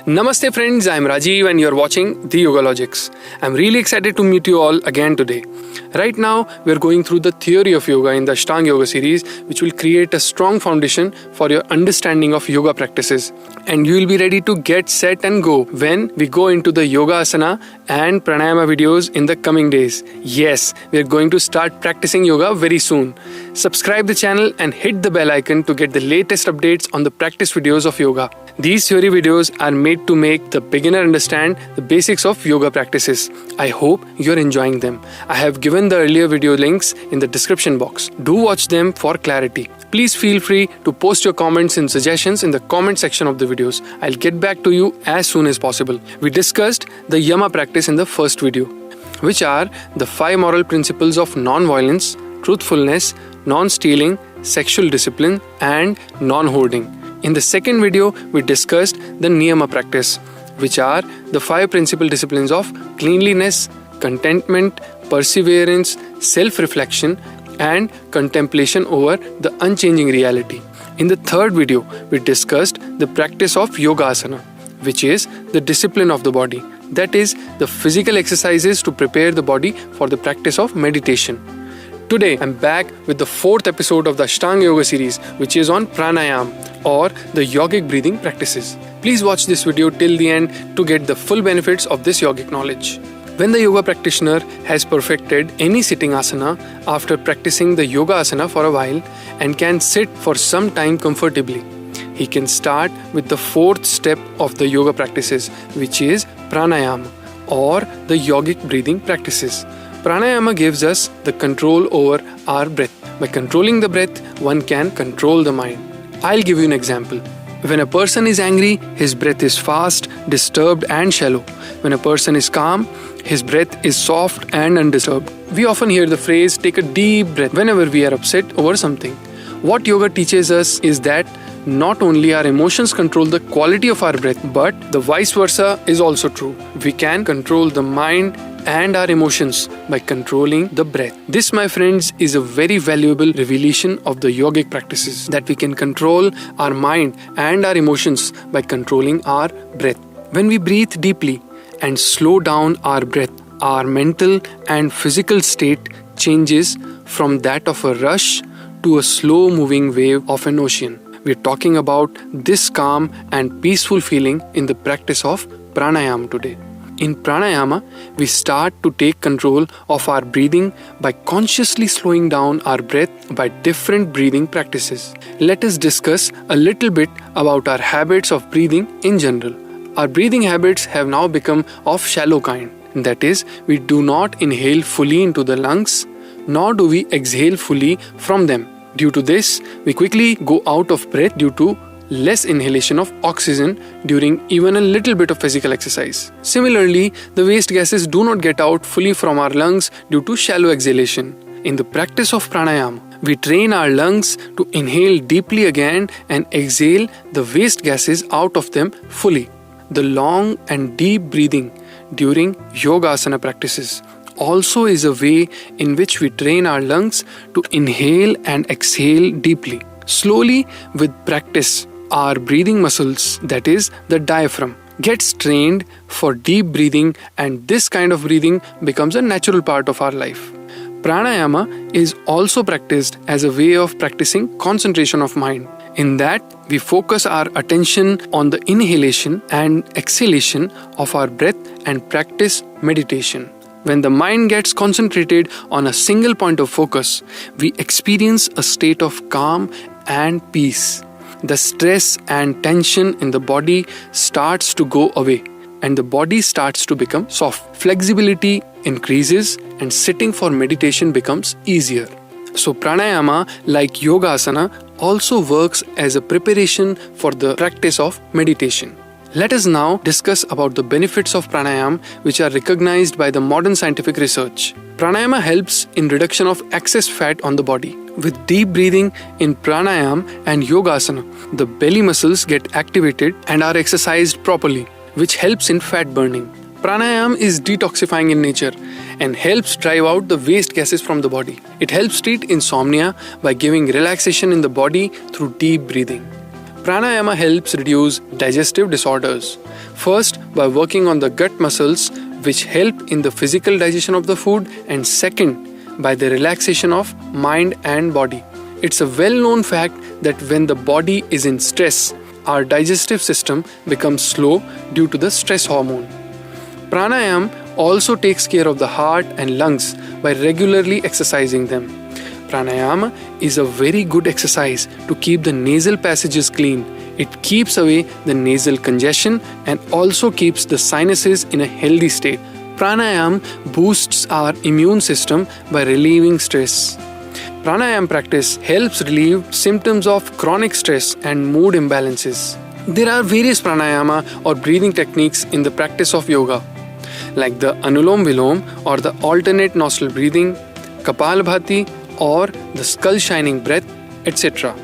Namaste friends, I am Rajiv and you are watching The Yoga Logics. I am really excited to meet you all again today. Right now, we are going through the theory of yoga in the Ashtanga Yoga series, which will create a strong foundation for your understanding of yoga practices. And you will be ready to get set and go when we go into the Yoga Asana and Pranayama videos in the coming days. Yes, we are going to start practicing yoga very soon. Subscribe the channel and hit the bell icon to get the latest updates on the practice videos of yoga. These theory videos are made to make the beginner understand the basics of yoga practices. I hope you're enjoying them. I have given the earlier video links in the description box. Do watch them for clarity. Please feel free to post your comments and suggestions in the comment section of the videos. I'll get back to you as soon as possible. We discussed the Yama practice in the first video, which are the 5 moral principles of non-violence, truthfulness, non-stealing, sexual discipline, and non-hoarding. In the second video, we discussed the Niyama practice, which are the 5 principal disciplines of cleanliness, contentment, perseverance, self-reflection, and contemplation over the unchanging reality. In the third video, we discussed the practice of Yoga Asana, which is the discipline of the body. That is, the physical exercises to prepare the body for the practice of meditation. Today, I'm back with the 4th episode of the Ashtanga Yoga series, which is on Pranayama or the yogic breathing practices. Please watch this video till the end to get the full benefits of this yogic knowledge. When the yoga practitioner has perfected any sitting asana after practicing the yoga asana for a while and can sit for some time comfortably, he can start with the 4th step of the yoga practices, which is pranayama or the yogic breathing practices. Pranayama gives us the control over our breath. By controlling the breath, one can control the mind. I'll give you an example. When a person is angry, his breath is fast, disturbed, and shallow. When a person is calm, his breath is soft and undisturbed. We often hear the phrase, take a deep breath, whenever we are upset over something. What yoga teaches us is that not only our emotions control the quality of our breath, but the vice versa is also true. We can control the mind and our emotions by controlling the breath. This, my friends, is a very valuable revelation of the yogic practices, that we can control our mind and our emotions by controlling our breath. When we breathe deeply and slow down our breath, our mental and physical state changes from that of a rush to a slow moving wave of an ocean. We're talking about this calm and peaceful feeling in the practice of pranayama today. In pranayama, we start to take control of our breathing by consciously slowing down our breath by different breathing practices. Let us discuss a little bit about our habits of breathing in general. Our breathing habits have now become of shallow kind. That is, we do not inhale fully into the lungs, nor do we exhale fully from them. Due to this, we quickly go out of breath due to less inhalation of oxygen during even a little bit of physical exercise. Similarly, the waste gases do not get out fully from our lungs due to shallow exhalation. In the practice of pranayama, we train our lungs to inhale deeply again and exhale the waste gases out of them fully. The long and deep breathing during yoga asana practices also is a way in which we train our lungs to inhale and exhale deeply. Slowly, with practice, our breathing muscles, that is the diaphragm, gets trained for deep breathing, and this kind of breathing becomes a natural part of our life. Pranayama is also practiced as a way of practicing concentration of mind. In that, we focus our attention on the inhalation and exhalation of our breath and practice meditation. When the mind gets concentrated on a single point of focus, we experience a state of calm and peace. The stress and tension in the body starts to go away, and the body starts to become soft. Flexibility increases and sitting for meditation becomes easier. So pranayama, like yoga asana, also works as a preparation for the practice of meditation. Let us now discuss about the benefits of pranayama, which are recognized by the modern scientific research. Pranayama helps in reduction of excess fat on the body. With deep breathing in pranayama and yoga asana, the belly muscles get activated and are exercised properly, which helps in fat burning. Pranayama is detoxifying in nature and helps drive out the waste gases from the body. It helps treat insomnia by giving relaxation in the body through deep breathing. Pranayama helps reduce digestive disorders. First, by working on the gut muscles, which help in the physical digestion of the food, and second, by the relaxation of mind and body. It's a well-known fact that when the body is in stress, our digestive system becomes slow due to the stress hormone. Pranayama also takes care of the heart and lungs by regularly exercising them. Pranayama is a very good exercise to keep the nasal passages clean. It keeps away the nasal congestion and also keeps the sinuses in a healthy state. Pranayama boosts our immune system by relieving stress. Pranayama practice helps relieve symptoms of chronic stress and mood imbalances. There are various pranayama or breathing techniques in the practice of yoga, like the Anulom Vilom or the alternate nostril breathing, Kapalbhati or the skull shining breath, etc.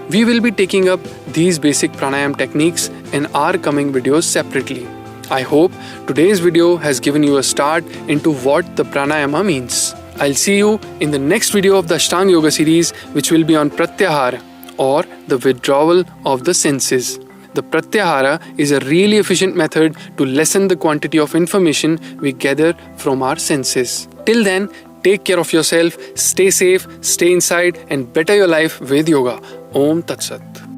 We will be taking up these basic pranayama techniques in our coming videos separately. I hope today's video has given you a start into what the pranayama means. I'll see you in the next video of the Ashtanga Yoga series, which will be on Pratyahara or the withdrawal of the senses. The Pratyahara is a really efficient method to lessen the quantity of information we gather from our senses. Till then, take care of yourself, stay safe, stay inside, and better your life with yoga. Om Tat Sat.